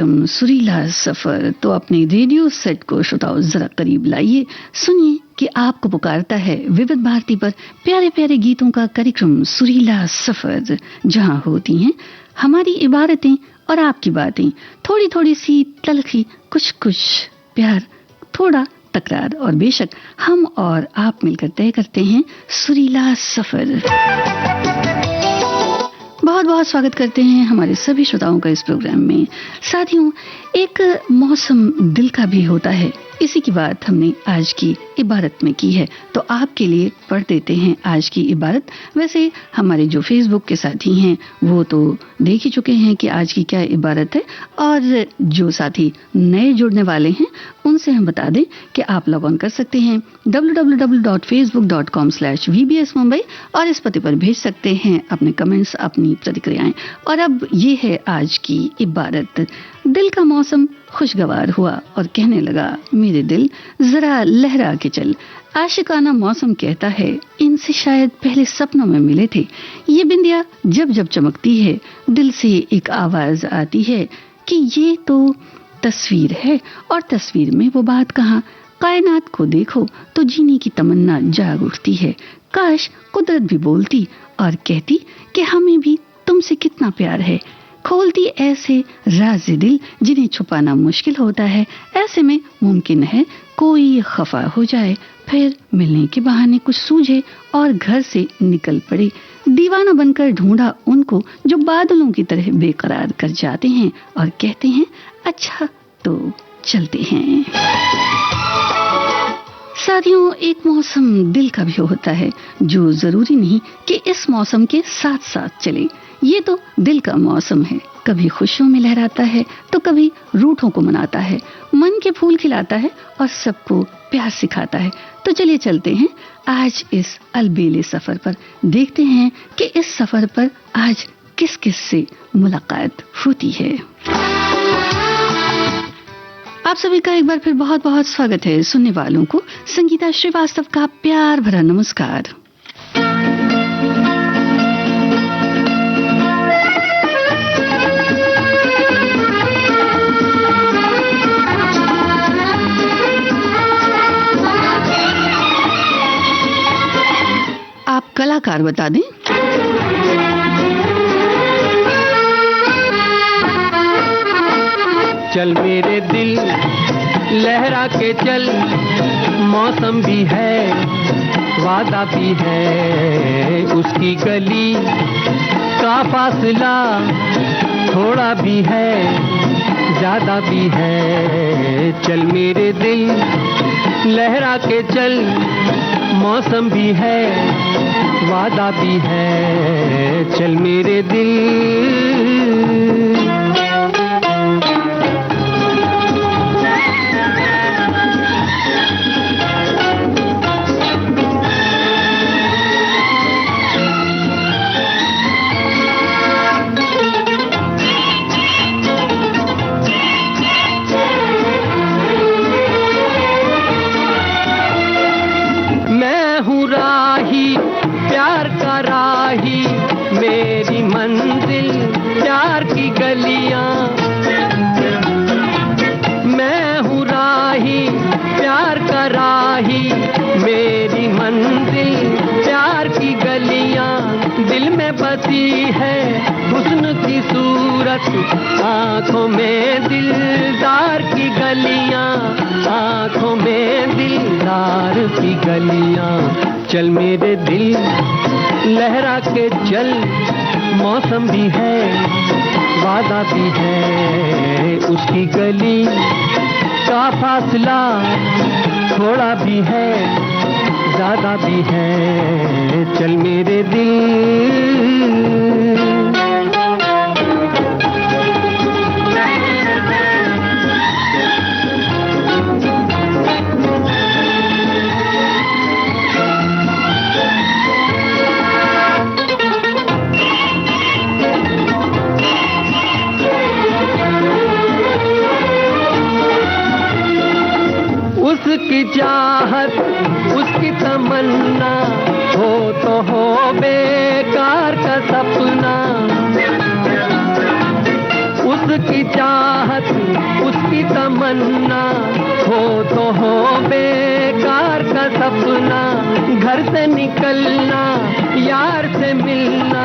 सुरीला सफर। तो अपने रेडियो सेट को श्रोताओं जरा करीब लाइए, सुनिए कि आपको पुकारता है विविध भारती पर प्यारे प्यारे गीतों का कार्यक्रम सुरीला सफर, जहां होती हैं हमारी इबारतें और आपकी बातें, थोड़ी थोड़ी सी तलखी, कुछ कुछ प्यार, थोड़ा तकरार, और बेशक हम और आप मिलकर तय करते हैं सुरीला सफर। बहुत बहुत स्वागत करते हैं हमारे सभी श्रोताओं का इस प्रोग्राम में। साथियों, एक मौसम दिल का भी होता है, इसी की बात हमने आज की इबारत में की है, तो आपके लिए पढ़ देते हैं आज की इबारत। वैसे हमारे जो फेसबुक के साथी हैं वो तो देख ही चुके हैं कि आज की क्या इबारत है, और जो साथी नए जुड़ने वाले हैं उनसे हम बता दें कि आप लॉग ऑन कर सकते हैं www.facebook.com/vbsmumbai और इस पते पर भेज सकते हैं अपने कमेंट्स, अपनी प्रतिक्रियाएं। और अब ये है आज की इबारत। दिल का मौसम खुशगवार हुआ और कहने लगा, मेरे दिल जरा लहरा के चल। आशिकाना मौसम कहता है, इनसे शायद पहले सपनों में मिले थे। ये बिंदिया जब जब चमकती है, दिल से एक आवाज आती है कि ये तो तस्वीर है, और तस्वीर में वो बात कहाँ। कायनात को देखो तो जीने की तमन्ना जाग उठती है। काश कुदरत भी बोलती और कहती कि हमें भी तुमसे कितना प्यार है। खोलती ऐसे राज दिल जिन्हें छुपाना मुश्किल होता है। ऐसे में मुमकिन है कोई खफा हो जाए, फिर मिलने के बहाने कुछ सूझे और घर से निकल पड़े। दीवाना बनकर ढूंढा उनको जो बादलों की तरह बेकरार कर जाते हैं और कहते हैं, अच्छा तो चलते हैं। साथियों, एक मौसम दिल का भी होता है जो जरूरी नहीं कि इस मौसम के साथ साथ चले। ये तो दिल का मौसम है, कभी खुशियों में लहराता है तो कभी रूठों को मनाता है, मन के फूल खिलाता है और सबको प्यार सिखाता है। तो चलिए चलते हैं आज इस अलबेले सफर पर, देखते हैं कि इस सफर पर आज किस किस से मुलाकात होती है। आप सभी का एक बार फिर बहुत बहुत स्वागत है। सुनने वालों को संगीता श्रीवास्तव का प्यार भरा नमस्कार। आप कलाकार बता दें। चल मेरे दिल लहरा के चल, मौसम भी है वादा भी है, उसकी गली का फासला थोड़ा भी है ज्यादा भी है। चल मेरे दिल लहरा के चल, मौसम भी है वादा भी है, चल मेरे दिल। मेरी मंजिल प्यार की गलियां, मैं हूँ राही प्यार का राही। मेरी मंजिल प्यार की गलियां, दिल में बसी है हुस्न की सूरत, आंखों में दिलदार की गलियां, आंखों में दिलदार की गलियां। चल मेरे दिल लहरा के चल, मौसम भी है वादा भी है, उसकी गली का फासला थोड़ा भी है ज्यादा भी है, चल मेरे दिल। उसकी चाहत उसकी तमन्ना हो तो हो बेकार का सपना, उसकी चाहत उसकी तमन्ना हो तो हो बेकार का सपना, घर से निकलना यार से मिलना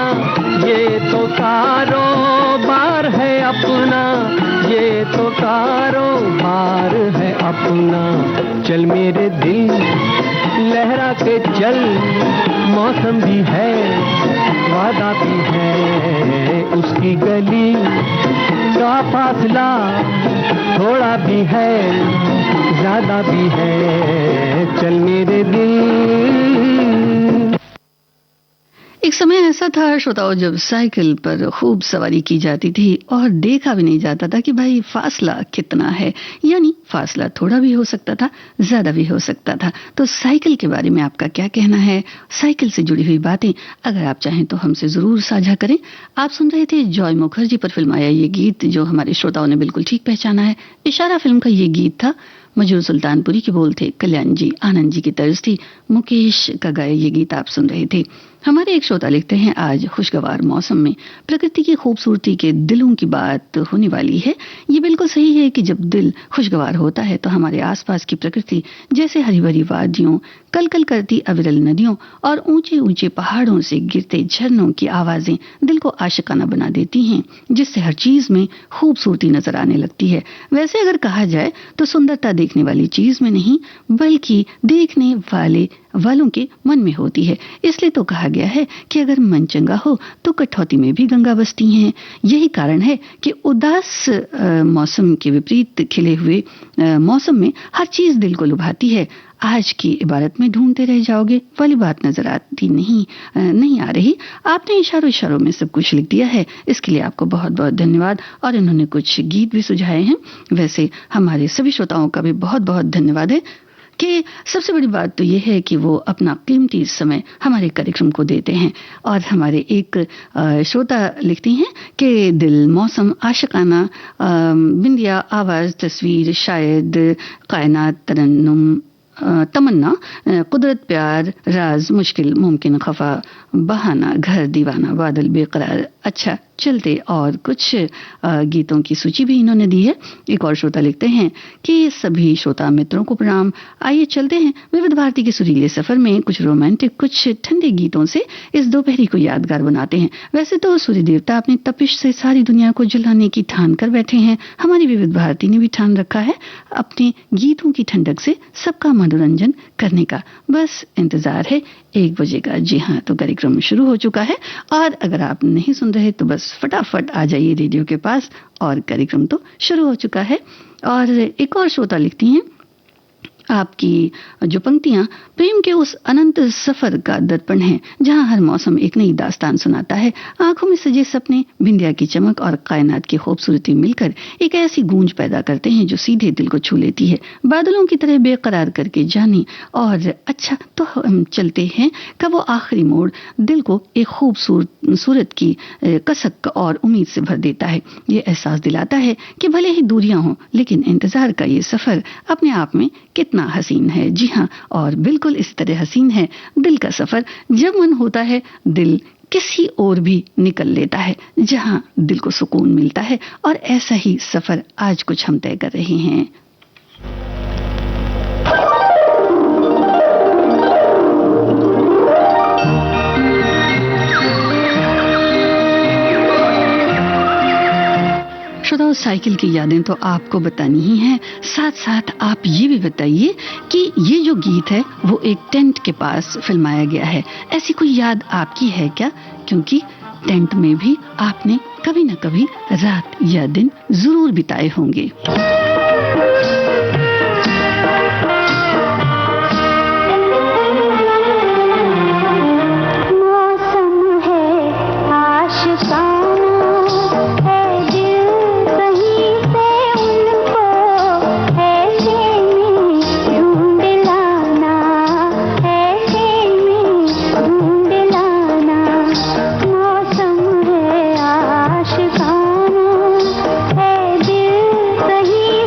ये तो कारोबार है अपना, ये तो कारोबार है अपना। चल मेरे दिल लहरा के चल, मौसम भी है वादा भी है, उसकी गली का फासला थोड़ा भी है ज्यादा भी है, चल मेरे दिल। एक समय ऐसा था श्रोताओं जब साइकिल पर खूब सवारी की जाती थी और देखा भी नहीं जाता था कि भाई फासला कितना है, यानी फासला थोड़ा भी हो सकता था ज्यादा भी हो सकता था। तो साइकिल के बारे में आपका क्या कहना है, साइकिल से जुड़ी हुई बातें अगर आप चाहें तो हमसे जरूर साझा करें। आप सुन रहे थे जॉय मुखर्जी पर फिल्माया ये गीत जो हमारे श्रोताओं ने बिल्कुल ठीक पहचाना है। इशारा फिल्म का ये गीत था, मजरूर सुल्तानपुरी के बोल थे, कल्याण जी आनंद जी की तर्ज थी, मुकेश का गाया ये गीत आप सुन रहे थे। हमारे एक श्रोता लिखते हैं, आज खुशगवार मौसम में प्रकृति की खूबसूरती के दिलों की बात होने वाली है। ये बिल्कुल सही है कि जब दिल खुशगवार होता है तो हमारे आसपास की प्रकृति जैसे हरी भरी वादियों, कलकल करती अविरल नदियों और ऊंचे ऊंचे पहाड़ों से गिरते झरनों की आवाजें दिल को आशिकाना बना देती हैं, जिससे हर चीज में खूबसूरती नजर आने लगती है। वैसे अगर कहा जाए तो सुंदरता देखने वाली चीज में नहीं बल्कि देखने वालों के मन में होती है। इसलिए तो कहा गया है कि अगर मन चंगा हो तो कठौती में भी गंगा बसती हैं। यही कारण है कि उदास मौसम के विपरीत खिले हुए मौसम में हर चीज दिल को लुभाती है। आज की इबारत में ढूंढते रह जाओगे वाली बात नजर आती नहीं आ रही। आपने इशारों में सब कुछ लिख दिया है, इसके लिए आपको बहुत बहुत धन्यवाद। और इन्होंने कुछ गीत भी सुझाए हैं। वैसे हमारे सभी श्रोताओं का भी बहुत बहुत धन्यवाद है कि सबसे बड़ी बात तो ये है कि वो अपना कीमती समय हमारे कार्यक्रम को देते हैं। और हमारे एक श्रोता लिखती हैं कि दिल, मौसम, आशिकाना, बिंदिया, आवाज, तस्वीर, शायद, कायनात, तरन्नुम, तमन्ना, कुदरत, प्यार, राज, मुश्किल, मुमकिन, खफा, बहाना, घर, दीवाना, बादल, बेकरार, अच्छा, चलते और कुछ गीतों की सूची भी इन्होंने दी है। एक और श्रोता लिखते हैं कि सभी श्रोता मित्रों को प्रणाम। आइए चलते हैं विविध भारती के सुरीले सफर में कुछ रोमांटिक, कुछ ठंडे गीतों से इस दोपहरी को यादगार बनाते हैं। वैसे तो सूर्य देवता अपनी तपिश से सारी दुनिया को जलाने की ठान कर बैठे हैं, हमारी विविध भारती ने भी ठान रखा है अपने गीतों की ठंडक से सबका मनोरंजन करने का। बस इंतजार है 1 बजे का। जी हाँ, तो कार्यक्रम शुरू हो चुका है और अगर आप नहीं सुन रहे तो बस फटाफट आ जाइए रेडियो के पास और कार्यक्रम तो शुरू हो चुका है। और एक और श्रोता लिखती हैं, आपकी जो पंक्तियां प्रेम के उस अनंत सफर का दर्पण है जहां हर मौसम एक नई दास्तान सुनाता है। आंखों में सजे सपने, बिंदिया की चमक और कायनात की खूबसूरती मिलकर एक ऐसी गूंज पैदा करते हैं जो सीधे दिल को छू लेती है, बादलों की तरह बेकरार करके जाने। और अच्छा तो हम चलते हैं का वो आखिरी मोड़ दिल को एक खूबसूरत की कसक और उम्मीद से भर देता है। ये एहसास दिलाता है कि भले ही दूरियां हों लेकिन इंतजार का ये सफर अपने आप में कितना हसीन है। जी हाँ, और बिल्कुल इस तरह हसीन है दिल का सफर। जब मन होता है दिल किसी और भी निकल लेता है जहां दिल को सुकून मिलता है। और ऐसा ही सफर आज कुछ हम तय कर रहे हैं। श्रोताओं, साइकिल की यादें तो आपको बतानी ही है, साथ साथ आप ये भी बताइए कि ये जो गीत है वो एक टेंट के पास फिल्माया गया है। ऐसी कोई याद आपकी है क्या? क्योंकि टेंट में भी आपने कभी न कभी रात या दिन जरूर बिताए होंगे। कहीं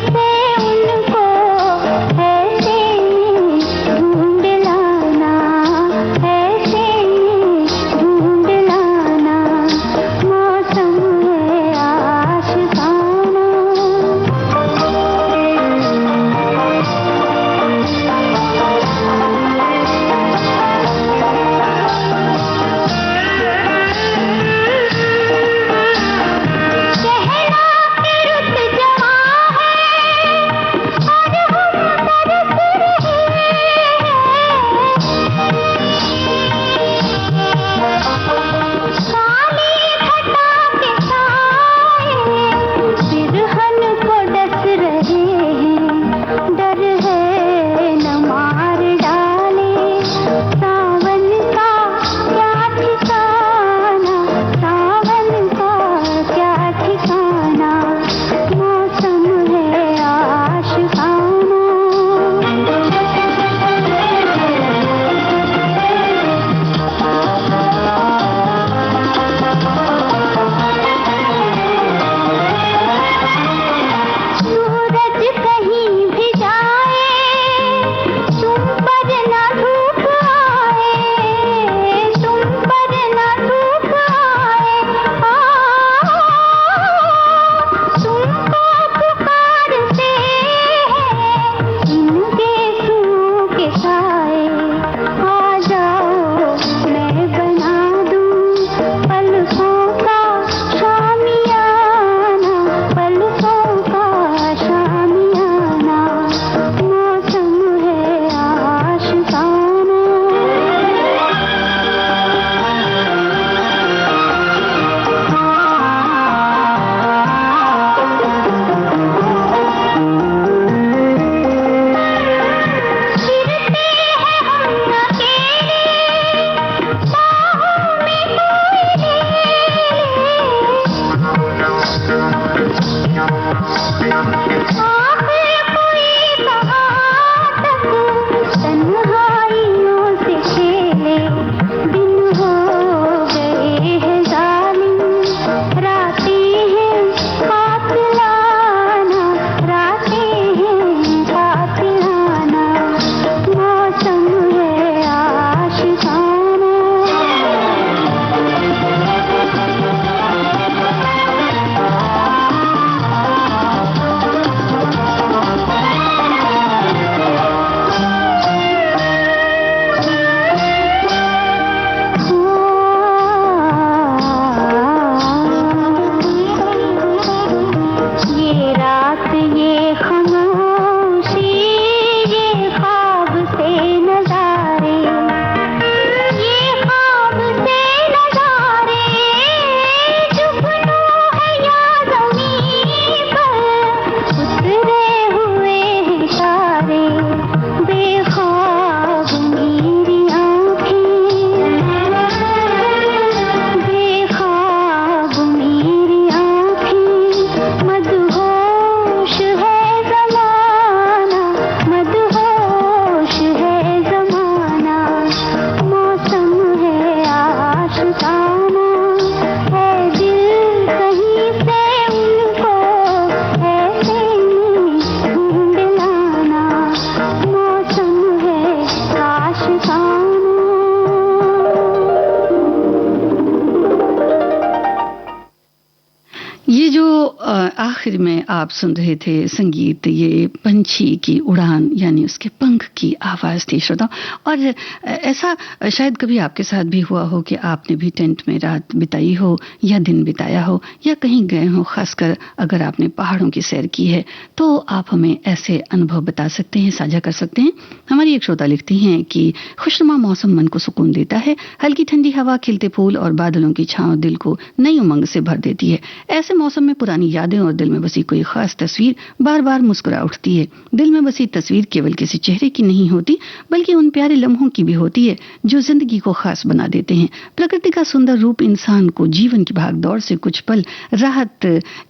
आखिर में आप सुन रहे थे संगीत, ये पंछी की उड़ान यानी उसके पंख की आवाज थी श्रोता। और ऐसा शायद कभी आपके साथ भी हुआ हो कि आपने भी टेंट में रात बिताई हो या दिन बिताया हो या कहीं गए हो, खासकर अगर आपने पहाड़ों की सैर की है तो आप हमें ऐसे अनुभव बता सकते हैं, साझा कर सकते हैं। हमारी एक श्रोता लिखती हैं कि खुशनुमा मौसम मन को सुकून देता है, हल्की ठंडी हवा, खिलते फूल और बादलों की छांव दिल को नई उमंग से भर देती है। ऐसे मौसम में पुरानी यादें और दिल में बसी कोई खास तस्वीर बार बार मुस्कुरा उठती है। दिल में बसी तस्वीर केवल किसी चेहरे की नहीं होती बल्कि उन प्यारे लम्हों की भी होती है जो जिंदगी को खास बना देते हैं। प्रकृति का सुंदर रूप इंसान को जीवन की भागदौड़ से कुछ पल राहत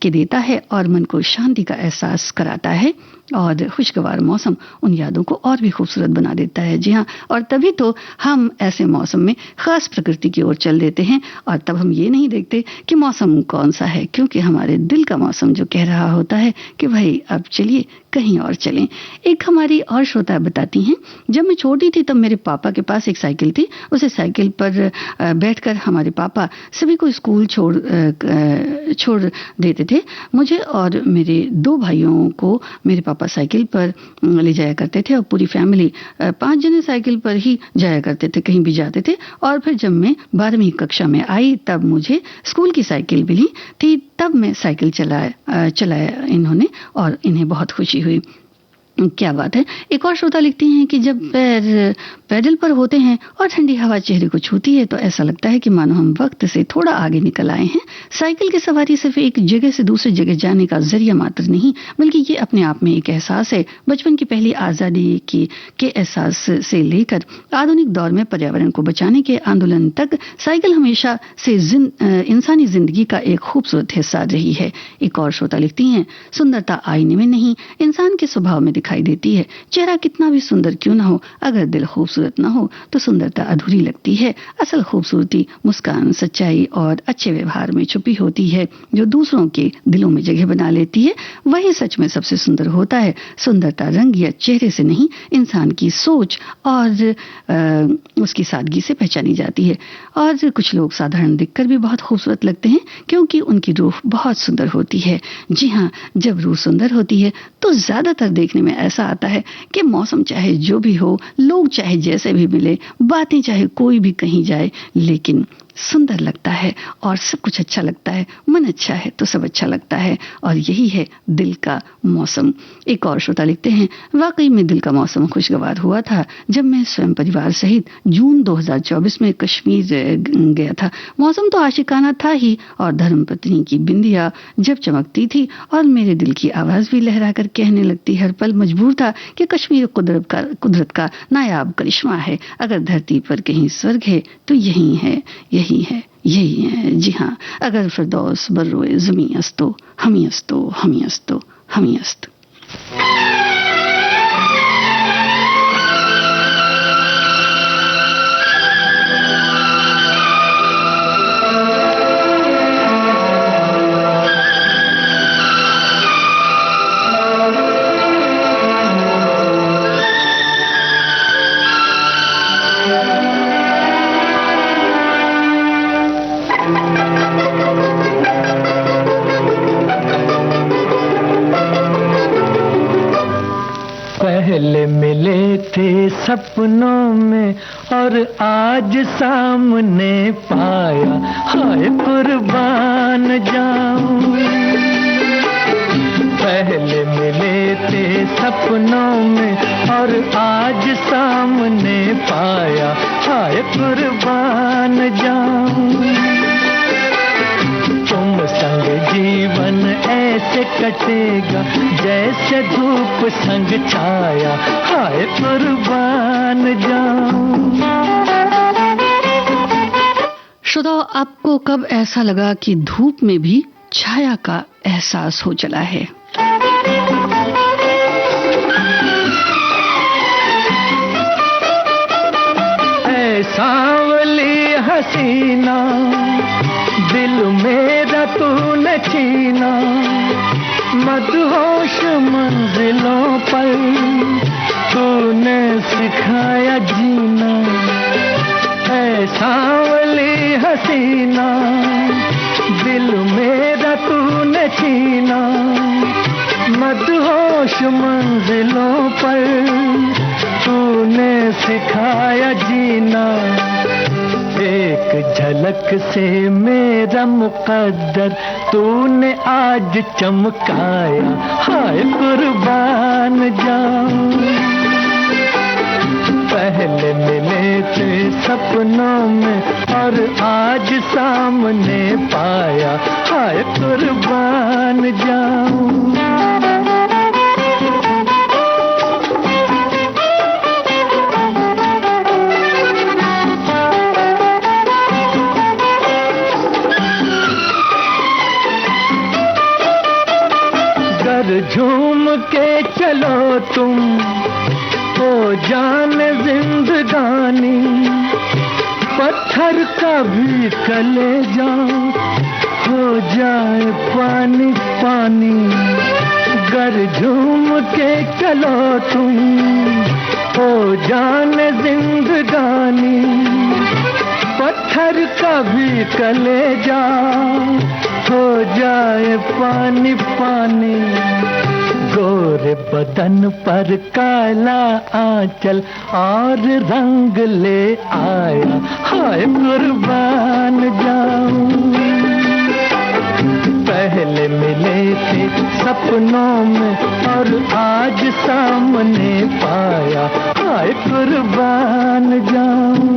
के देता है और मन को शांति का एहसास कराता है और खुशगवार मौसम उन यादों को और भी खूबसूरत बना देता है। जी हाँ, और तभी तो हम ऐसे मौसम में खास प्रकृति की ओर चल देते हैं और तब हम ये नहीं देखते कि मौसम कौन सा है, क्योंकि हमारे दिल का मौसम जो कह रहा होता है कि भाई अब चलिए कहीं और चलें। एक हमारी और श्रोता बताती हैं, जब मैं छोटी थी तब मेरे पापा के पास एक साइकिल थी। उसे साइकिल पर बैठकर हमारे पापा सभी को स्कूल छोड़ देते थे। मुझे और मेरे 2 भाइयों को मेरे पापा साइकिल पर ले जाया करते थे और पूरी फैमिली 5 जने साइकिल पर ही जाया करते थे, कहीं भी जाते थे। और फिर जब मैं 12वीं कक्षा में आई तब मुझे स्कूल की साइकिल मिली थी, तब मैं साइकिल चलाया इन्होंने और इन्हें बहुत खुशी हुई। क्या बात है। एक और श्रोता लिखती हैं कि जब पैर पैडल पर होते हैं और ठंडी हवा चेहरे को छूती है तो ऐसा लगता है कि मानो हम वक्त से थोड़ा आगे निकल आए हैं। साइकिल की सवारी सिर्फ एक जगह से दूसरी जगह जाने का जरिया मात्र नहीं बल्कि ये अपने आप में एक एहसास है। बचपन की पहली आज़ादी के एहसास से लेकर आधुनिक दौर में पर्यावरण को बचाने के आंदोलन तक साइकिल हमेशा से इंसानी जिंदगी का एक खूबसूरत हिस्सा रही है। एक और श्रोता लिखती हैं, सुंदरता आईने में नहीं इंसान के स्वभाव में दिखाई देती है। चेहरा कितना भी सुंदर क्यों ना हो, अगर दिल खूबसूरत ना हो तो सुंदरता अधूरी लगती है। असल खूबसूरती मुस्कान, सच्चाई और अच्छे व्यवहार में छुपी होती है। जो दूसरों के दिलों में जगह बना लेती है वही सच में सबसे सुंदर होता है। सुंदरता रंग या चेहरे से नहीं, इंसान की सोच और उसकी सादगी से पहचानी जाती है। और कुछ लोग साधारण दिखकर भी बहुत खूबसूरत लगते हैं क्योंकि उनकी रूह बहुत सुंदर होती है। जी हाँ, जब रूह सुंदर होती है तो ज्यादातर देखने में ऐसा आता है कि मौसम चाहे जो भी हो, लोग चाहे जैसे भी मिले, बातें चाहे कोई भी कहीं जाए, लेकिन सुंदर लगता है और सब कुछ अच्छा लगता है। मन अच्छा है तो सब अच्छा लगता है और यही है दिल का मौसम। एक और श्रोता लिखते हैं, वाकई में दिल का मौसम खुशगवार हुआ था जब मैं स्वयं परिवार सहित जून 2024 में कश्मीर गया था। मौसम तो आशिकाना था ही और धर्मपत्नी की बिंदिया जब चमकती थी और मेरे दिल की आवाज भी लहरा कर कहने लगती, हर पल मजबूर था कि कश्मीर कुदरत का नायाब करिश्मा है। अगर धरती पर कहीं स्वर्ग है तो यही है। जी हाँ, अगर फिरदौस बर्रोए ज़मीं अस्तो हमी अस्तो हमी अस्त। पहले मिले थे सपनों में और आज सामने पाया, हाय कुर्बान जाऊं। पहले मिले थे सपनों में और आज सामने पाया, हाय कुर्बान जाऊं। तुम संग जीवन ऐसे कटेगा जैसे धूप संग छाया, हाय कुर्बान जाऊं। श्रोताओ, आपको कब ऐसा लगा कि धूप में भी छाया का एहसास हो चला है? ऐ सांवली हसीना, दिल मेरा तूने छीना, मदहोश मंजिलों पर तूने सिखाया जीना। ऐ सांवली हसीना, दिल मेरा तूने छीना, मदहोश मंजिलों पर तूने सिखाया जीना। एक झलक से मेरा मुकद्दर तूने आज चमकाया, हाय कुर्बान जाऊं। पहले मिले थे सपनों में और आज सामने पाया, हाय कुर्बान जाऊं। झूम के चलो तुम हो जाने जिंदगानी, पत्थर का भी कलेजा हो जाए पानी पानी। गर झूम के चलो तुम हो जाने जिंदगानी, पत्थर का भी कलेजा हो जाए पानी पानी। गोरे बदन पर काला आंचल और रंग ले आया, हाय कुर्बान जाऊं। पहले मिले थे सपनों में और आज सामने पाया, हाय कुर्बान जाऊं।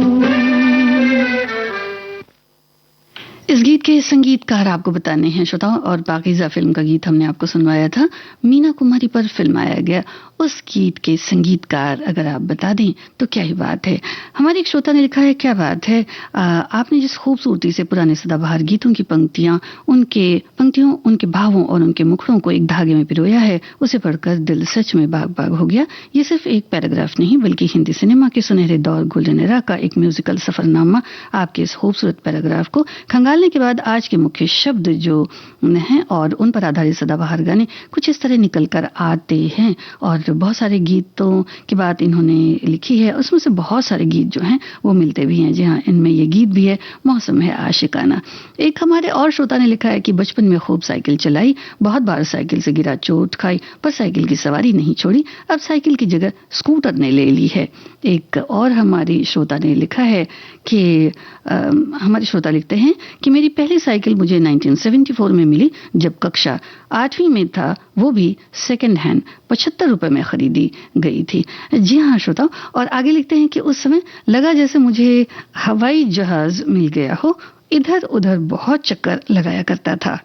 इस गीत के संगीतकार आपको बताने हैं श्रोताओं, और पाकीज़ा फिल्म का गीत हमने आपको सुनवाया था, मीना कुमारी पर फिल्माया गया। उस गीत के संगीतकार अगर आप बता दें तो क्या ही बात है। हमारे एक श्रोता ने लिखा है, क्या बात है, आपने जिस खूबसूरती से पुराने सदाबहार गीतों की पंक्तियों, उनके भावों और उनके मुखड़ों को एक धागे में पिरोया है, उसे पढ़कर दिल सच में बाग बाग हो गया। ये सिर्फ एक पैराग्राफ नहीं बल्कि हिंदी सिनेमा के सुनहरे दौर गोल्डन एरा का एक म्यूजिकल सफरनामा। आपके इस खूबसूरत पैराग्राफ को खंगालने के बाद आज के मुख्य शब्द जो हैं और उन पर आधारित सदाबहार गाने कुछ इस तरह निकल कर आते हैं। और बहुत सारे गीतों की बात इन्होंने लिखी है, उसमें से बहुत सारे गीत जो हैं वो मिलते भी हैं। जी हाँ, इनमें ये गीत भी है, मौसम है आशिकाना। एक हमारे और श्रोता ने लिखा है कि बचपन में खूब साइकिल चलाई, बहुत बार साइकिल से गिरा, चोट खाई, पर साइकिल की सवारी नहीं छोड़ी, अब साइकिल की जगह स्कूटर ने ले ली है। एक और हमारी श्रोता ने लिखा है कि हमारे श्रोता लिखते हैं कि मेरी पहली साइकिल मुझे 1974 में मिली जब कक्षा 8वीं में था, वो भी सेकंड हैंड 75 रुपए में खरीदी गई थी। जी हाँ श्रोता, और आगे लिखते हैं कि उस समय लगा जैसे मुझे हवाई जहाज मिल गया हो, इधर उधर बहुत चक्कर लगाया करता था।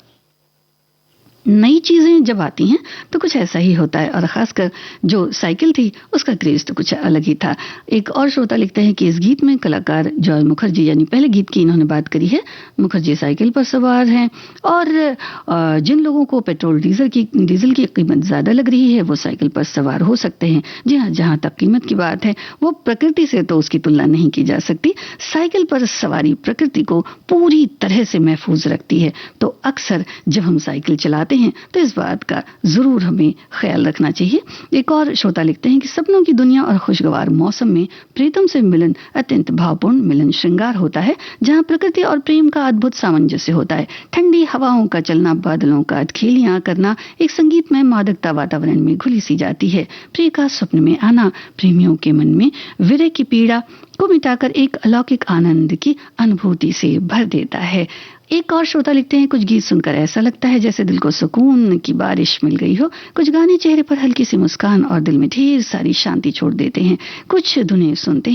नई चीज़ें जब आती हैं तो कुछ ऐसा ही होता है, और ख़ासकर जो साइकिल थी उसका क्रेज़ तो कुछ अलग ही था। एक और श्रोता लिखते हैं कि इस गीत में कलाकार जॉय मुखर्जी, यानी पहले गीत की इन्होंने बात करी है, मुखर्जी साइकिल पर सवार हैं, और जिन लोगों को पेट्रोल डीजल की कीमत ज़्यादा लग रही है वो साइकिल पर सवार हो सकते हैं। जी हाँ, जहाँ तक कीमत की बात है वो प्रकृति से तो उसकी तुलना नहीं की जा सकती। साइकिल पर सवारी प्रकृति को पूरी तरह से महफूज रखती है। तो अक्सर जब हम साइकिल चलाते हैं तो इस बात का जरूर हमें ख्याल रखना चाहिए। एक और श्रोता लिखते हैं कि सपनों की दुनिया और खुशगवार मौसम में प्रीतम से मिलन अत्यंत भावपूर्ण मिलन श्रृंगार होता है, जहां प्रकृति और प्रेम का अद्भुत सामंजस्य होता है। ठंडी हवाओं का चलना, बादलों का खेलियां करना, एक संगीतमय मादकता वातावरण में घुली सी जाती है। प्रिय का स्वप्न में आना प्रेमियों के मन में विरह की पीड़ा को मिटाकर एक अलौकिक आनंद की अनुभूति से भर देता है। एक और श्रोता लिखते हैं, कुछ गीत सुनकर ऐसा लगता है जैसे दिल को सुकून की बारिश मिल गई हो। कुछ गाने चेहरे पर हल्की सी मुस्कान और दिल में ढेर सारी शांति छोड़ देते हैं। कुछ धुनें सुनते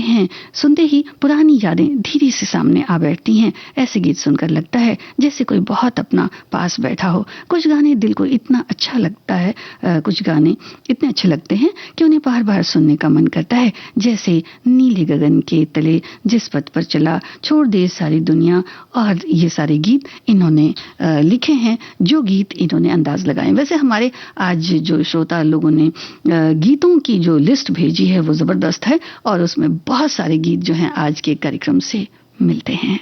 ही पुरानी यादें धीरे से सामने आ बैठती हैं। ऐसे गीत सुनकर लगता है जैसे कोई बहुत अपना पास बैठा हो। कुछ गाने दिल को इतना अच्छा लगता है, कुछ गाने इतने अच्छे लगते हैं कि उन्हें बार बार सुनने का मन करता है, जैसे नीले गगन के तले जिस पथ पर चला, छोड़ दे सारी दुनिया, और ये सारे गीत इन्होंने लिखे हैं, जो गीत इन्होंने अंदाज लगाए। वैसे हमारे आज जो श्रोता लोगों ने गीतों की जो लिस्ट भेजी है वो जबरदस्त है, और उसमें बहुत सारे गीत जो हैं आज के कार्यक्रम से मिलते हैं।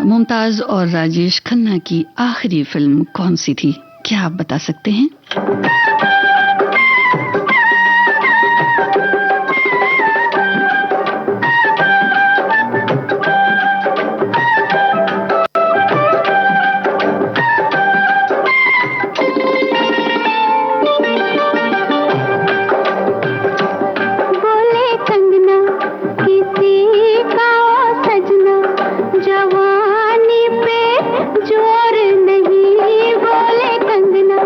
मुमताज और राजेश खन्ना की आखिरी फिल्म कौन सी थी, क्या आप बता सकते हैं? जोर नहीं बोले कंगना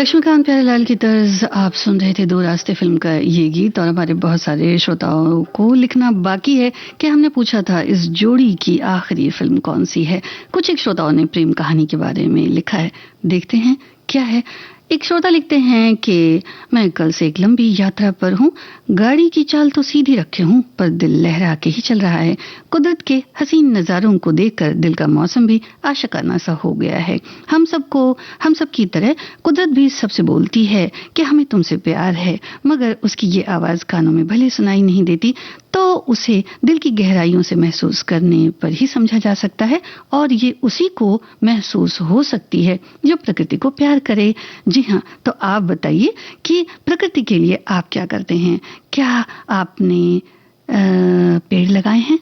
लक्ष्मीकांत प्यारेलाल की तर्ज आप सुन रहे थे दो रास्ते फिल्म का ये गीत। और हमारे बहुत सारे श्रोताओं को लिखना बाकी है कि हमने पूछा था इस जोड़ी की आखिरी फिल्म कौन सी है। कुछ एक श्रोताओं ने प्रेम कहानी के बारे में लिखा है, देखते हैं क्या है। एक श्रोता लिखते हैं कि मैं कल से एक लंबी यात्रा पर हूँ, गाड़ी की चाल तो सीधी रखे हूँ पर दिल लहरा के ही चल रहा है। कुदरत के हसीन नज़ारों को देखकर दिल का मौसम भी आशिकाना सा हो गया है। हम सब की तरह कुदरत भी सबसे बोलती है कि हमें तुमसे प्यार है, मगर उसकी ये आवाज़ कानों में भले सुनाई नहीं देती तो उसे दिल की गहराइयों से महसूस करने पर ही समझा जा सकता है। और ये उसी को महसूस हो सकती है जो प्रकृति को प्यार करे। जी हाँ, तो आप बताइए कि प्रकृति के लिए आप क्या करते हैं? क्या आपने पेड़ लगाए हैं?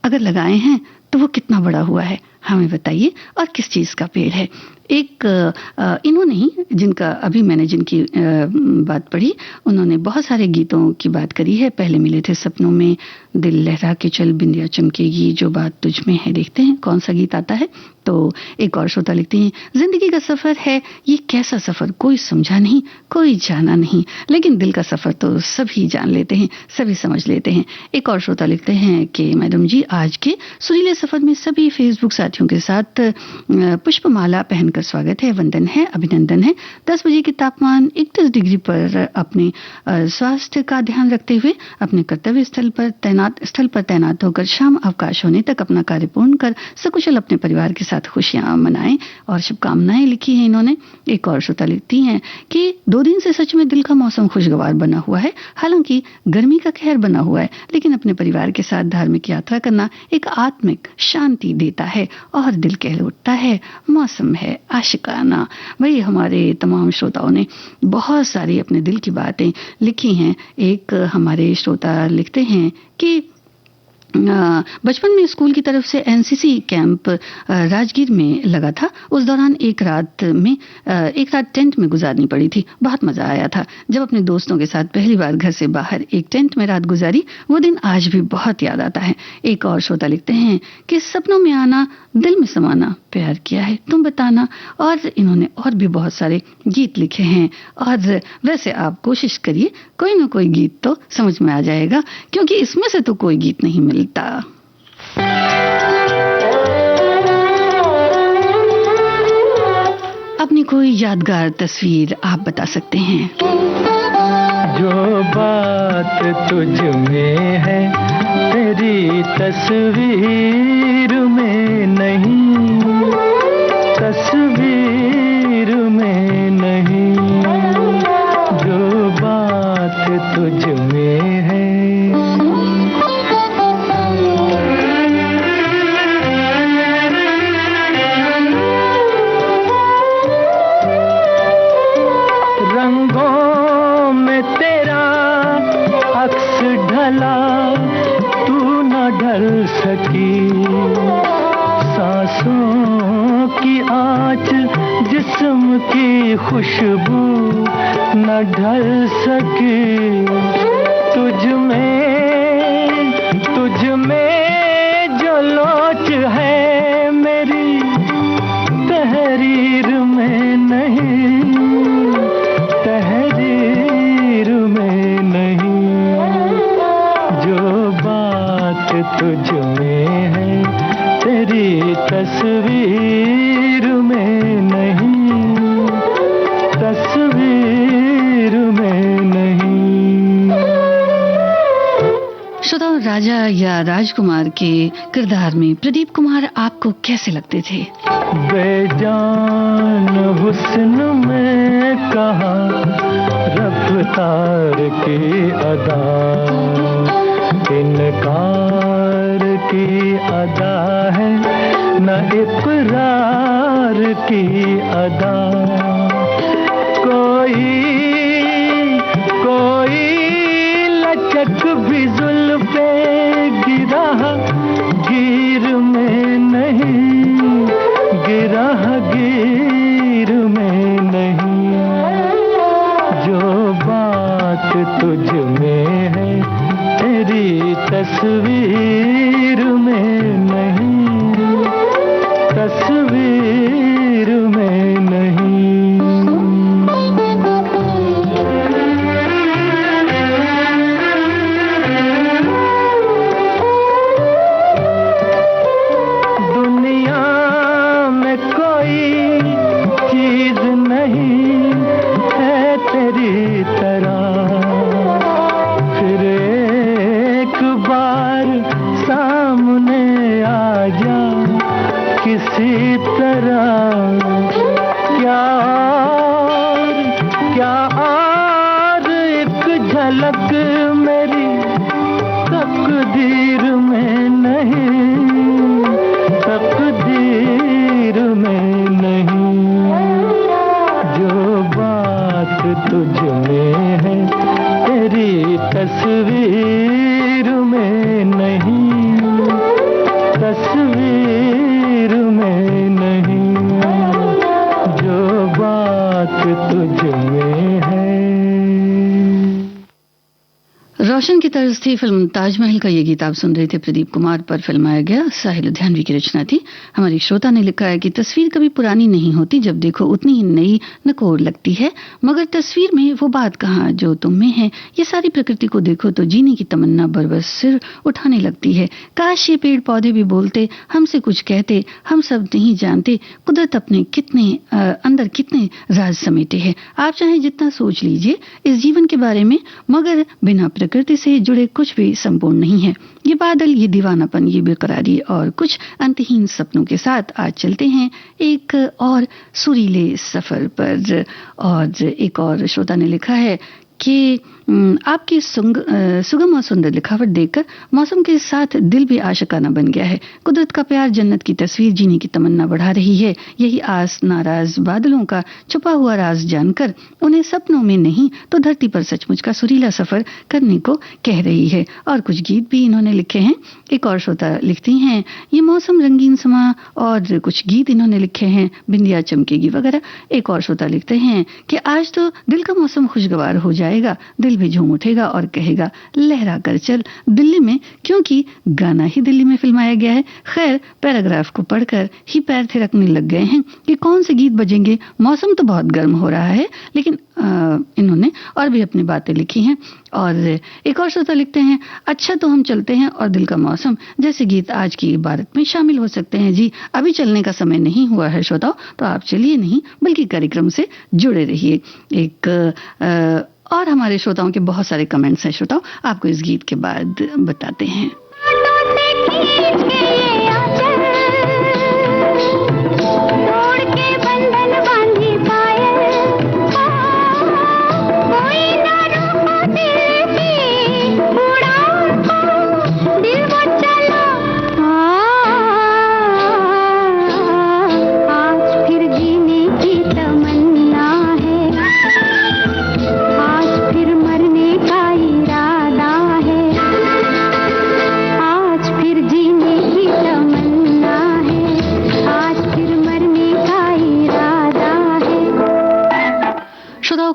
अगर लगाए हैं तो वो कितना बड़ा हुआ है हमें बताइए, और किस चीज़ का पेड़ है। एक इन्होंने ही जिनकी बात पढ़ी, उन्होंने बहुत सारे गीतों की बात करी है। पहले मिले थे सपनों में, दिल लहरा के चल बिंदिया चमकेगी, जो बात तुझ में है, देखते हैं कौन सा गीत आता है। तो एक और श्रोता लिखती हैं, जिंदगी का सफर है ये कैसा सफर, कोई समझा नहीं कोई जाना नहीं, लेकिन दिल का सफर तो सभी जान लेते हैं, सभी समझ लेते हैं। एक और श्रोता लिखते हैं कि मैडम जी, आज के सुरीले सफर में सभी फेसबुक साथियों के साथ पुष्पमाला पहनकर स्वागत है, वंदन है, अभिनंदन है। 10 बजे के तापमान 31 डिग्री पर अपने स्वास्थ्य का ध्यान रखते हुए अपने कर्तव्य स्थल पर तैनात होकर शाम अवकाश होने तक अपना कार्य पूर्ण कर सकुशल अपने परिवार के साथ खुशियां मनाएं और शुभकामनाएं लिखी हैं इन्होंने। एक और श्रोता लिखती हैं कि 2 दिन से सच में दिल का मौसम खुशगवार बना हुआ है, हालांकि गर्मी का कहर बना हुआ है, लेकिन अपने परिवार के साथ धार्मिक यात्रा करना एक आत्मिक शांति देता है और दिल कह उठता है मौसम है आशिकाना। भाई, हमारे तमाम श्रोताओं ने बहुत सारी अपने दिल की बातें लिखी हैं। एक हमारे श्रोता लिखते हैं कि बचपन में स्कूल की तरफ से एनसीसी कैंप राजगीर में लगा था। उस दौरान एक रात टेंट में गुजारनी पड़ी थी। बहुत मजा आया था जब अपने दोस्तों के साथ पहली बार घर से बाहर एक टेंट में रात गुजारी। वो दिन आज भी बहुत याद आता है। एक और श्रोता लिखते हैं कि सपनों में आना, दिल में समाना, प्यार किया है तुम बताना। और इन्होंने और भी बहुत सारे गीत लिखे हैं। और वैसे आप कोशिश करिए, कोई ना कोई गीत तो समझ में आ जाएगा, क्योंकि इसमें से तो कोई गीत नहीं मिलता। अपनी कोई यादगार तस्वीर आप बता सकते हैं। जो बात तुझ में है तेरी तस्वीर में नहीं, तस्वीर में नहीं, जो बात तुझ में है। रंगों में तेरा अक्स ढला, तू न ढल सकी, सांसों की आँच जिस्म की खुशबू न ढल सकी। तुझ में जो लोच है मेरी तहरीर में नहीं, तहरीर में नहीं, जो बात तुझ में है तेरी तस्वीर में नहीं, तस्वीर में नहीं। श्रोताओं, राजा या राजकुमार के किरदार में प्रदीप कुमार आपको कैसे लगते थे? बेजान हुस्न में कहा रफ्तार की अदा, इनकार की अदा है न इकरार की अदा। कोई लचक भी जुल्फे गिरा गिर में नहीं, गिरा गिर में नहीं, जो बात तुझ में है तेरी तस्वीर में नहीं, तस्वीर में नहीं। तर्ज थी फिल्म ताजमहल का ये गीत आप सुन रहे थे। प्रदीप कुमार पर फिल्माया गया, साहिल लुधियानवी की रचना थी। हमारी श्रोता ने लिखा है कि तस्वीर कभी पुरानी नहीं होती, जब देखो उतनी ही नई नकोर लगती है, मगर तस्वीर में वो बात कहाँ जो तुम में है। ये सारी प्रकृति को देखो तो जीने की तमन्ना बरबस सिर उठाने लगती है। काश ये पेड़ पौधे भी बोलते, हमसे कुछ कहते, हम सब नहीं जानते कुदरत अपने कितने अंदर कितने राज समेटे हैं। आप चाहे जितना सोच लीजिए इस जीवन के बारे में, मगर बिना प्रकृति से जुड़े कुछ भी संपूर्ण नहीं है। ये बादल, ये दीवानापन, ये बेकरारी और कुछ अंतहीन सपनों के साथ आज चलते हैं एक और सुरीले सफर पर। और एक और श्रोता ने लिखा है कि आपकी सुगम और सुंदर लिखावट देखकर मौसम के साथ दिल भी आशिकाना बन गया है। कुदरत का प्यार, जन्नत की तस्वीर जीने की तमन्ना बढ़ा रही है। यही आस नाराज बादलों का छुपा हुआ राज जानकर उन्हें सपनों में नहीं तो धरती पर सचमुच का सुरीला सफर करने को कह रही है। और कुछ गीत भी इन्होंने लिखे हैं। एक और श्रोता लिखती हैं, ये मौसम रंगीन समा, और कुछ गीत इन्होंने लिखे हैं, बिंदिया चमकेगी वगैरह। एक और श्रोता लिखते हैं कि आज तो दिल का मौसम खुशगवार हो जाएगा, दिल भी झूम उठेगा और कहेगा लहरा कर चल दिल्ली में, क्योंकि गाना ही दिल्ली में फिल्माया गया है। खैर, पैराग्राफ को पढ़कर ही पैर थिरकने लग गए हैं कि कौन से गीत बजेंगे। मौसम तो बहुत गर्म हो रहा है, लेकिन इन्होंने और भी अपनी बातें लिखी हैं। और एक और श्रोता लिखते हैं, अच्छा तो हम चलते हैं और दिल का मौसम जैसे गीत आज की इबारत में शामिल हो सकते हैं। जी, अभी चलने का समय नहीं हुआ है श्रोताओ, तो आप चलिए नहीं बल्कि कार्यक्रम से जुड़े रहिए। एक और हमारे श्रोताओं के बहुत सारे कमेंट्स हैं श्रोताओं, आपको इस गीत के बाद बताते हैं।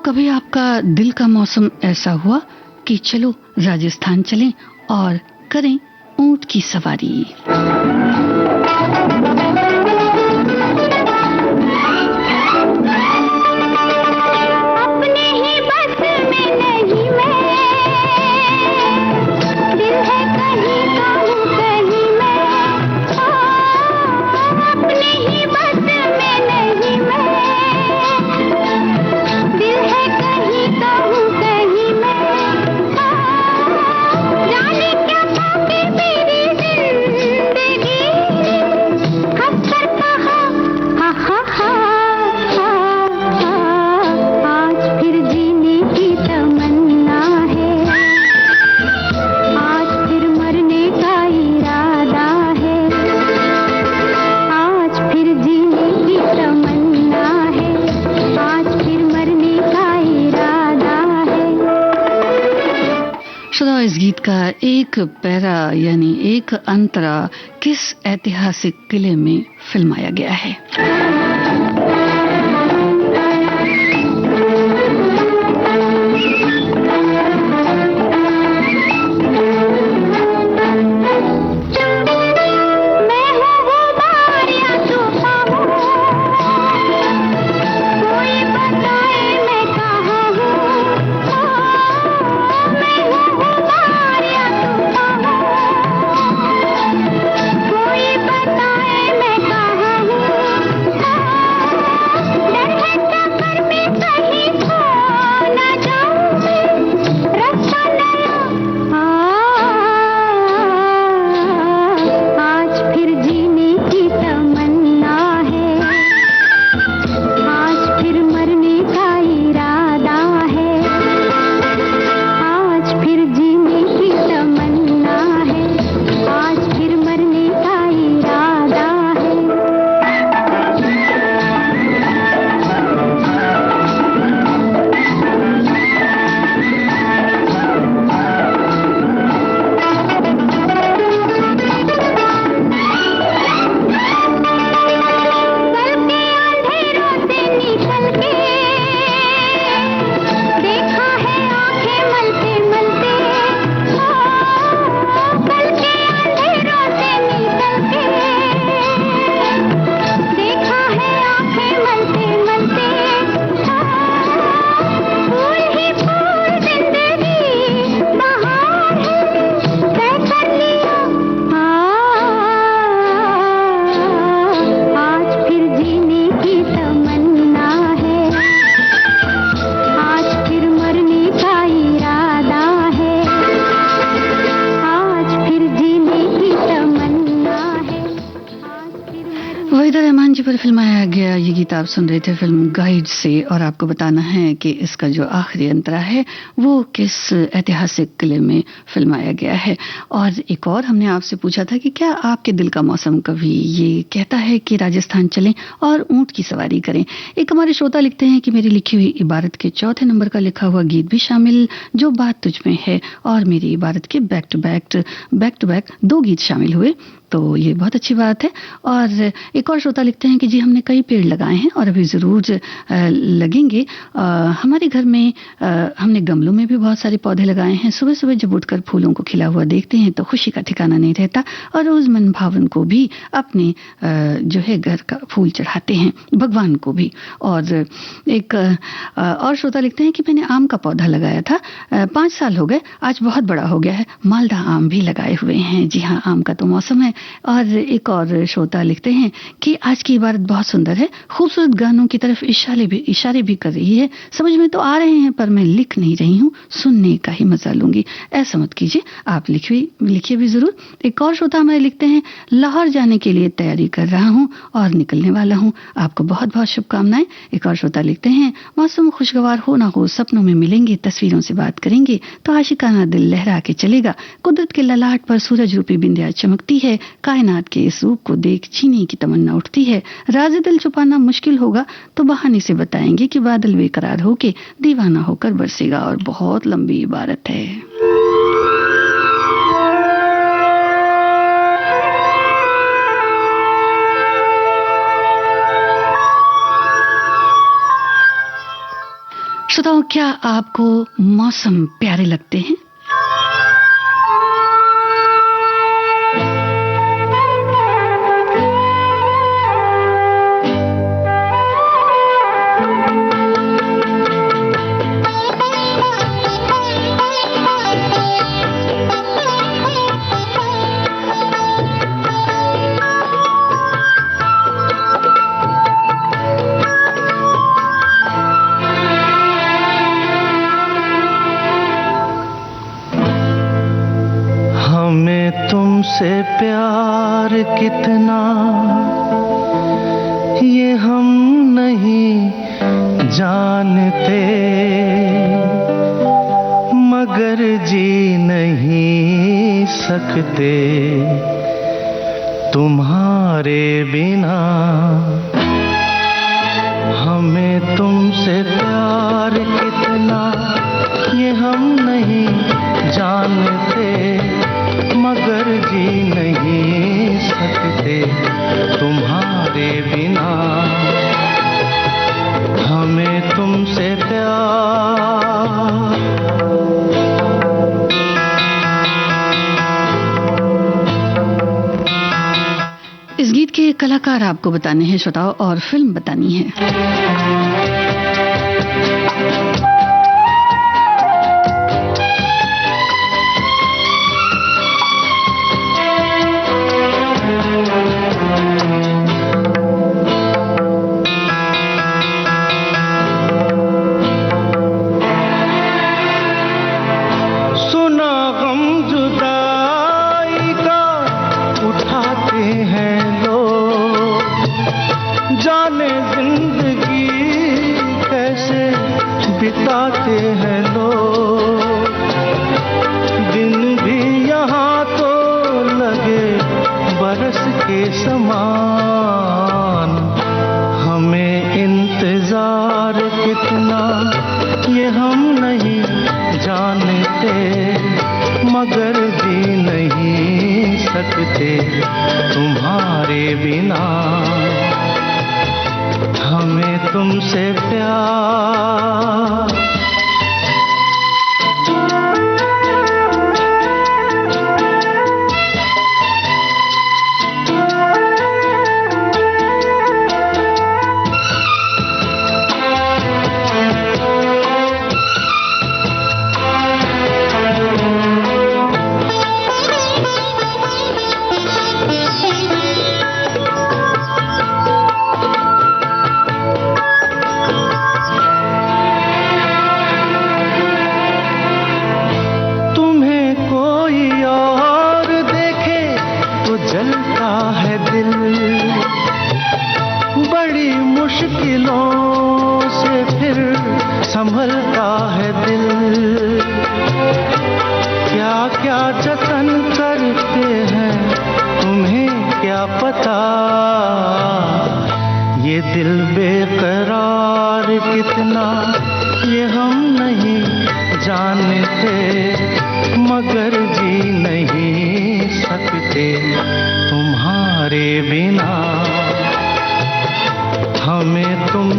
कभी आपका दिल का मौसम ऐसा हुआ कि चलो राजस्थान चलें और करें ऊंट की सवारी। इस गीत का एक पैरा यानी एक अंतरा किस ऐतिहासिक किले में फिल्माया गया है। जी पर फिल्माया गया ये गीत आप सुन रहे थे फिल्म गाइड से। और आपको बताना है कि इसका जो आखिरी अंतरा है वो किस ऐतिहासिक किले में फिल्माया गया है। और एक और हमने आपसे पूछा था कि क्या आपके दिल का मौसम कभी ये कहता है कि राजस्थान चलें और ऊंट की सवारी करें। एक हमारे श्रोता लिखते हैं कि मेरी लिखी हुई इबारत के चौथे नंबर का लिखा हुआ गीत भी शामिल, जो बात तुझ में है, और मेरी इबारत के बैक टू बैक 2 गीत शामिल हुए, तो ये बहुत अच्छी बात है। और एक और श्रोता लिखते हैं कि जी हमने कई पेड़ लगाए हैं और अभी ज़रूर लगेंगे। हमारे घर में हमने गमलों में भी बहुत सारे पौधे लगाए हैं। सुबह सुबह जब उठकर फूलों को खिला हुआ देखते हैं तो खुशी का ठिकाना नहीं रहता, और रोज़ मन भावन को भी अपने जो है घर का फूल चढ़ाते हैं, भगवान को भी। और एक और श्रोता लिखते हैं कि मैंने आम का पौधा लगाया था, 5 साल हो गए, आज बहुत बड़ा हो गया है, मालदा आम भी लगाए हुए हैं। जी हाँ, आम का तो मौसम है। और एक और श्रोता लिखते हैं कि आज की इबारत बहुत सुंदर है, खूबसूरत गानों की तरफ इशारे भी कर रही है, समझ में तो आ रहे हैं पर मैं लिख नहीं रही हूँ, सुनने का ही मजा लूंगी। ऐसा मत कीजिए, आप लिखिए भी जरूर। एक और श्रोता हमारे लिखते हैं, लाहौर जाने के लिए तैयारी कर रहा हूँ और निकलने वाला हूँ, आपको बहुत बहुत शुभकामनाएं। एक और श्रोता लिखते हैं, मौसम खुशगवार हो ना हो, सपनों में मिलेंगे, तस्वीरों से बात करेंगे तो आशिकाना दिल लहरा के चलेगा। कुदरत के ललाट पर सूरज रूपी बिंदिया चमकती है, कायनात के इस रूप को देख जीने की तमन्ना उठती है। राज़े दिल छुपाना मुश्किल होगा तो बहाने से बताएंगे कि बादल बेकरार होके दीवाना होकर बरसेगा। और बहुत लंबी इबारत है। श्रोताओ, क्या आपको मौसम प्यारे लगते हैं? तुमसे प्यार कितना ये हम नहीं जानते, मगर जी नहीं सकते तुम्हारे बिना। हमें तुमसे प्यार कितना ये हम नहीं जानते, मगर जी नहीं सकते तुम्हारे बिना। हमें तुमसे प्यार। इस गीत के कलाकार आपको बताने हैं श्रोताओं, और फिल्म बतानी है। बिताते हैं लोग दिन भी यहाँ तो लगे बरस के समान। हमें इंतजार कितना ये हम नहीं जानते, मगर जी नहीं सकते तुम्हारे बिना। हमें तुमसे प्यार।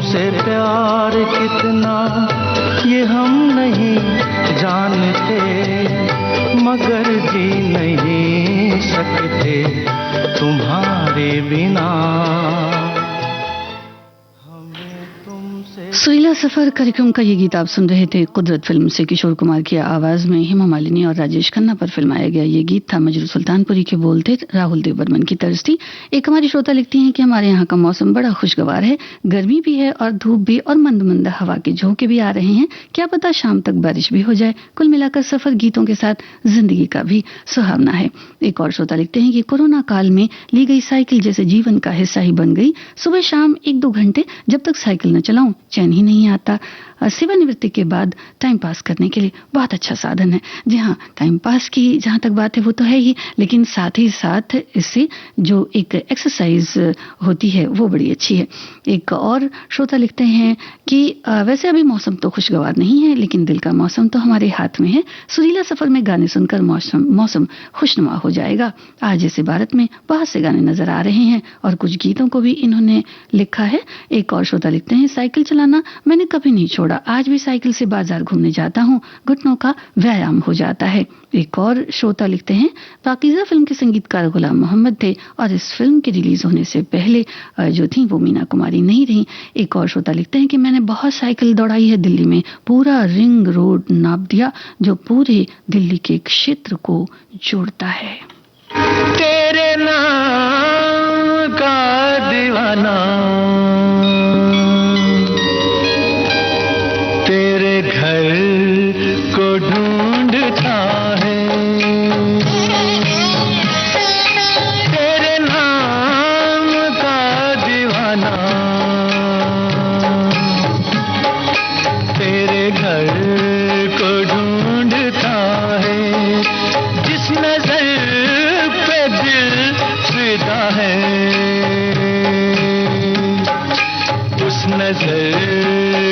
तुमसे प्यार कितना ये हम नहीं जानते, मगर जी नहीं सकते तुम्हारे बिना। सुरीला सफर कार्यक्रम का ये गीत आप सुन रहे थे कुदरत फिल्म से। किशोर कुमार की आवाज में हेमा मालिनी और राजेश खन्ना पर फिल्माया गया ये गीत था। मजरू सुल्तानपुरी के बोल थे, राहुल देव बर्मन की तर्ज थी। एक हमारी श्रोता लिखती हैं कि हमारे यहाँ का मौसम बड़ा खुशगवार है, गर्मी भी है और धूप भी, और मंद मंद हवा के झोंके भी आ रहे हैं। क्या पता शाम तक बारिश भी हो जाए। कुल मिलाकर सफर गीतों के साथ जिंदगी का भी सुहावना है। एक और श्रोता लिखते हैं कि कोरोना काल में ली गई साइकिल जैसे जीवन का हिस्सा ही बन गई। सुबह शाम 1-2 घंटे जब तक साइकिल न चलाऊं चैन ही नहीं आता। सेवानिवृत्ति के बाद टाइम पास करने के लिए बहुत अच्छा साधन है। जी हाँ, टाइम पास की जहाँ तक बात है वो तो है ही, लेकिन साथ ही साथ इससे जो एक एक्सरसाइज होती है वो बड़ी अच्छी है। एक और श्रोता लिखते हैं कि वैसे अभी मौसम तो खुशगवार नहीं है, लेकिन दिल का मौसम तो हमारे हाथ में है। सुरीला सफर में गाने सुनकर मौसम खुशनुमा हो जाएगा। आज इस इबारत में बहुत से गाने नजर आ रहे हैं और कुछ गीतों को भी इन्होंने लिखा है। एक और श्रोता लिखते हैं, साइकिल चलाना मैंने कभी नहीं छोड़ा, आज भी साइकिल से बाजार घूमने जाता हूँ, घुटनों का व्यायाम हो जाता है। एक और श्रोता लिखते हैं, पाकीज़ा फिल्म के संगीतकार गुलाम मोहम्मद थे और इस फिल्म के रिलीज होने से पहले जो थी वो मीना कुमारी नहीं रही। एक और श्रोता लिखते हैं कि मैंने बहुत साइकिल दौड़ाई है दिल्ली में, पूरा रिंग रोड नाप दिया जो पूरे दिल्ली के क्षेत्र को जोड़ता है। तेरे नाम का दीवाना तेरे घर को ढूंढता है, तेरे नाम का दीवाना तेरे घर को ढूंढता है, जिस नजर पे दिल फिदा है उस नजर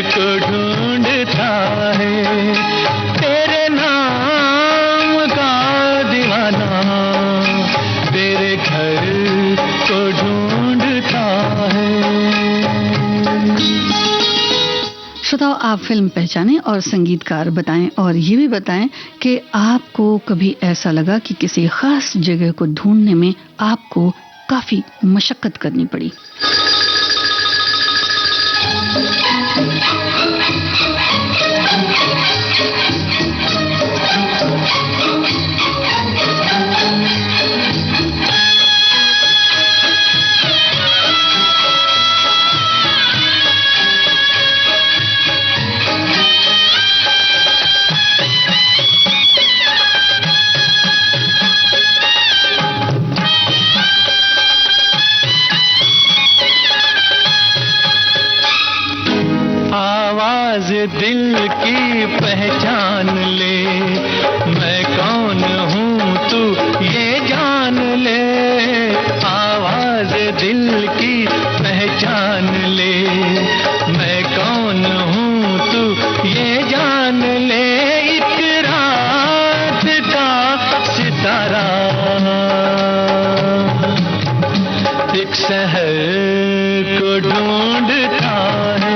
को ढूंढता है, तेरे नाम का दीवाना तेरे घर को ढूंढता है। श्रोताओ, आप फिल्म पहचानें और संगीतकार बताएं, और ये भी बताएं कि आपको कभी ऐसा लगा कि किसी खास जगह को ढूंढने में आपको काफी मशक्कत करनी पड़ी। दिल की पहचान ले, मैं कौन हूँ तू ये जान ले, आवाज दिल की पहचान ले, मैं कौन हूँ तू ये जान ले, एक रात का सितारा एक शहर को ढूंढता है,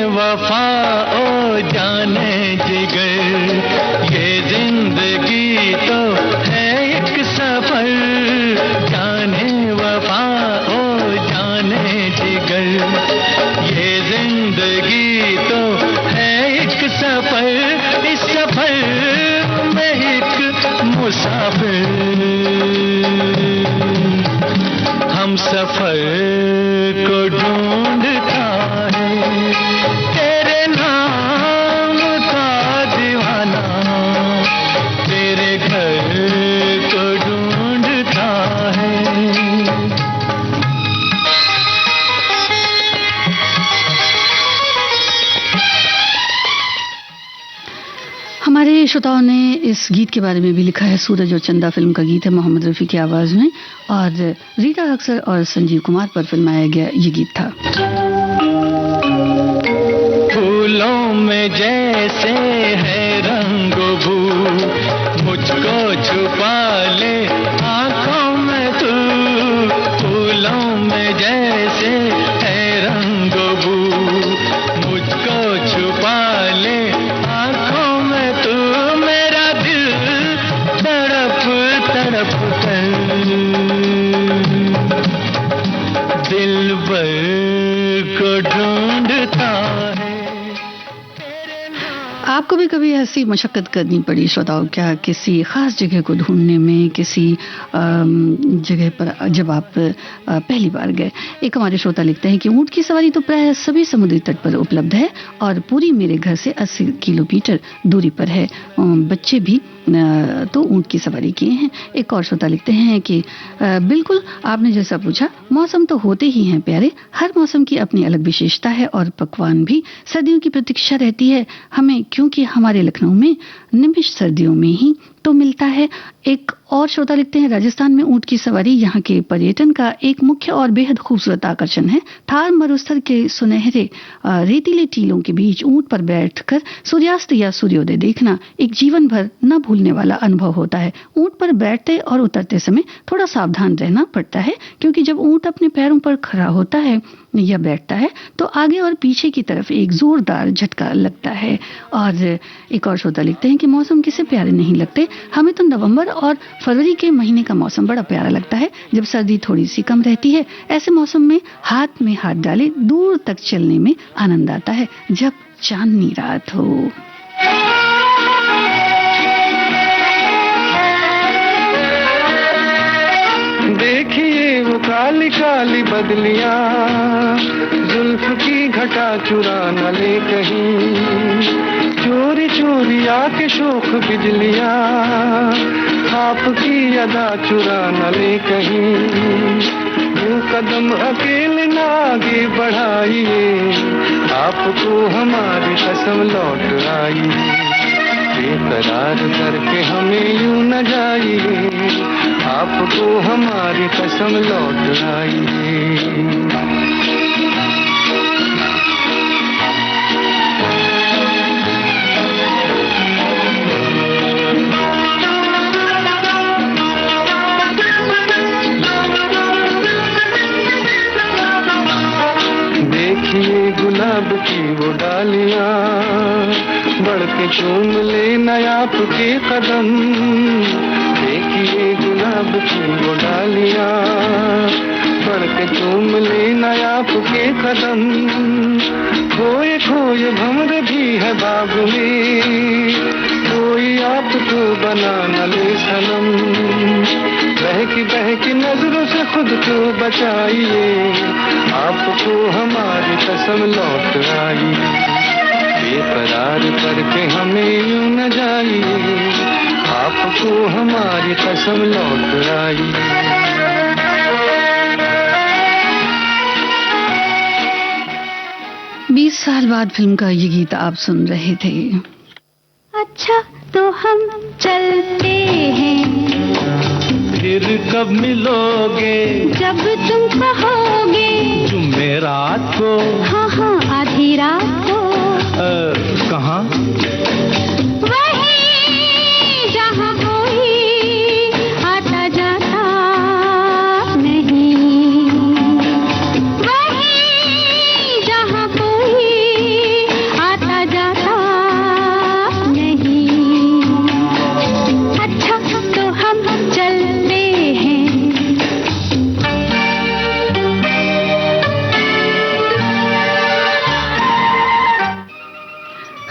वफा ओ जाने जिगर, ये जिंदगी तो है एक सफर, जाने वफा ओ जाने जिगर, ये जिंदगी तो है एक सफर, इस सफर में एक मुसाफिर, हम सफर को ढूंढता है, तेरे नाम का दीवाना तेरे घर को ढूंढता हमारे श्रोताओं ने इस गीत के बारे में भी लिखा है। सूरज और चंदा फिल्म का गीत है, मोहम्मद रफ़ी की आवाज में, और रीता अक्सर और संजीव कुमार पर फिल्माया गया ये गीत था। फूलों में जैसे है रंगो बू, मुझको छुपा ले आंखों में तू। फूलों में जैसे है रंगो बू, मुझको छुपा ले आंखों में तू। मेरा दिल तड़प तड़प कर दिलबर को ढूंढता है। आपको भी कभी ऐसी मशक्कत करनी पड़ी श्रोताओं क्या, किसी खास जगह को ढूंढने में, किसी जगह पर जब आप पहली बार गए? एक हमारे श्रोता लिखते हैं कि ऊंट की सवारी तो प्राय सभी समुद्री तट पर उपलब्ध है और पूरी मेरे घर से 80 किलोमीटर दूरी पर है। बच्चे भी तो ऊंट की सवारी किए हैं। एक और श्रोता लिखते हैं कि बिल्कुल आपने जैसा पूछा, मौसम तो होते ही हैं प्यारे, हर मौसम की अपनी अलग विशेषता है और पकवान भी सर्दियों की प्रतीक्षा रहती है हमें, क्योंकि हमारे लखनऊ में निमिष सर्दियों में ही तो मिलता है। एक और श्रोता लिखते हैं, राजस्थान में ऊंट की सवारी यहाँ के पर्यटन का एक मुख्य और बेहद खूबसूरत आकर्षण है। थार मरुस्थल के सुनहरे रेतीले टीलों के बीच ऊंट पर बैठकर सूर्यास्त या सूर्योदय देखना एक जीवन भर न भूलने वाला अनुभव होता है। ऊंट पर बैठते और उतरते समय थोड़ा सावधान रहना पड़ता है, क्योंकि जब ऊंट अपने पैरों पर खड़ा होता है या बैठता है तो आगे और पीछे की तरफ एक जोरदार झटका लगता है। और एक और श्रोता लिखते हैं कि मौसम किसे प्यारे नहीं लगते, हमें तो नवंबर और फरवरी के महीने का मौसम बड़ा प्यारा लगता है, जब सर्दी थोड़ी सी कम रहती है। ऐसे मौसम में हाथ डाले दूर तक चलने में आनंद आता है, जब चांदनी रात हो। देखिए वो काली काली बदलियां, जुल्फ की घटा चुरा न ले कहीं, चोरी चोरी आके शोख बिजलियां, आपकी अदा चुरा न ले कहीं। यूं कदम अकेले ना आगे बढ़ाइए, आपको हमारी कसम लौट आई। बेकरार करके हमें यूं न जाइए, आपको हमारी कसम लौट आई। देखिए गुलाब की वो डालियां, बढ़ के चूम ले नया आपके कदम। देखिए गुलाब की वो डालियां, बढ़ के चूम ले नया आपके कदम। खोए खोए भंवर भी है बाग में, कोई आपको बना न ले सनम। बहकी नजरों से खुद को बचाइए, आपको हमारी कसम लौट आई। बेकरार करके हमें यूं न जाइए, आपको हमारी कसम लौट आई। 20 साल बाद फिल्म का ये गीत आप सुन रहे थे। अच्छा तो हम चलते हैं, फिर कब मिलोगे? जब तुम कहोगे। जुमेरात को? हाँ हाँ आधी रात को। कहाँ? वहीं जहाँ कोई आता जाता नहीं, वहीं जहाँ कोई आता जाता नहीं। अच्छा तो हम चलते हैं।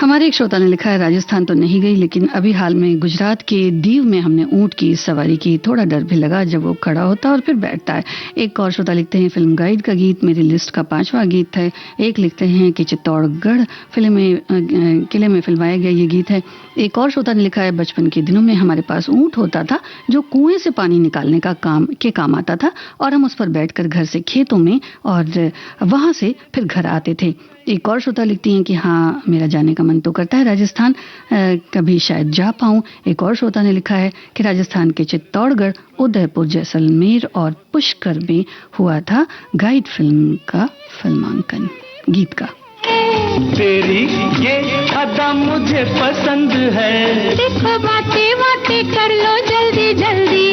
हमारे एक श्रोता ने लिखा है, राजस्थान तो नहीं गई, लेकिन अभी हाल में गुजरात के दीव में हमने ऊंट की सवारी की। थोड़ा डर भी लगा जब वो खड़ा होता और फिर बैठता है। एक और श्रोता लिखते हैं, फिल्म गाइड का गीत मेरी लिस्ट का 5वां गीत है। एक लिखते हैं कि चित्तौड़गढ़ किले में फिल्माया गया ये गीत है। एक और श्रोता ने लिखा है, बचपन के दिनों में हमारे पास ऊंट होता था जो कुएं से पानी निकालने का काम आता था और हम उस पर बैठकर घर से खेतों में और वहां से फिर घर आते थे। एक और श्रोता लिखती हैं कि हाँ, मेरा जाने का मन तो करता है राजस्थान, कभी शायद जा पाऊं। एक और श्रोता ने लिखा है कि राजस्थान के चित्तौड़गढ़, उदयपुर, जैसलमेर और पुष्कर में हुआ था गाइड फिल्म का फिल्मांकन, गीत का। तेरी ये अदा मुझे पसंद है, देखो बातें बातें कर लो जल्दी जल्दी,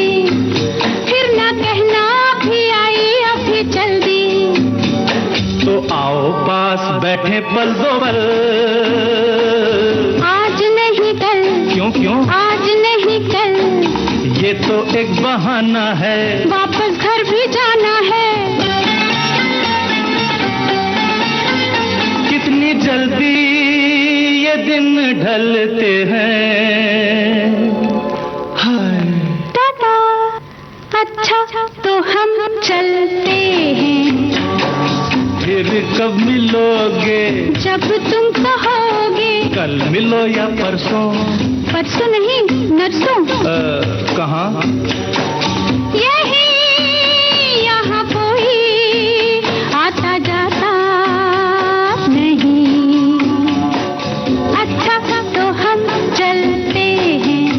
फिर ना कहना अभी आई अभी जल्दी। तो आओ पास बैठे पल दो पल, आज नहीं कल, क्यों क्यों आज नहीं कल, ये तो एक बहाना है, वापस घर भी जाना है। कितनी जल्दी ये दिन ढलते हैं, हाय। टाटा, अच्छा तो हम चलते हैं, फिर कब मिलोगे, जब तुम कहोगे। कल मिलो या परसों, परसों नहीं नरसों। कहाँ? यही यहाँ कोई आता जाता नहीं, अच्छा तो हम चलते हैं।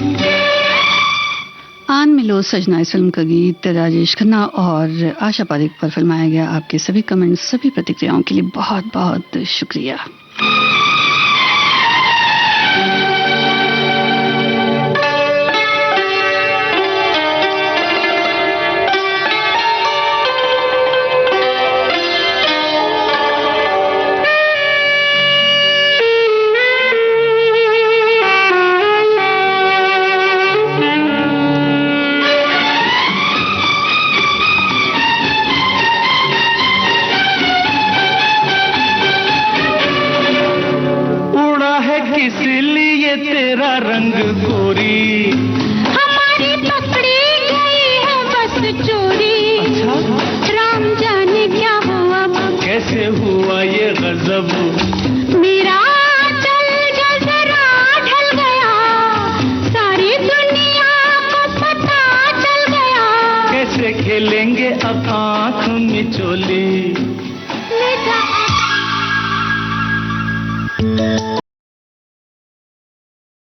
आन मिलो सजना, इस फिल्म का गीत राजेश खन्ना और आशा पारेख पर फिल्माया गया। आपके सभी कमेंट्स, सभी प्रतिक्रियाओं के लिए बहुत बहुत शुक्रिया। इसलिए तेरा रंग गोरी, हमारी पकड़ी गई है बस चोरी। अच्छा? राम जाने क्या हुआ, कैसे हुआ ये गजब, मेरा चल जरा ढल गया, सारी दुनिया को पता चल गया। कैसे खेलेंगे अब आँख में चोली।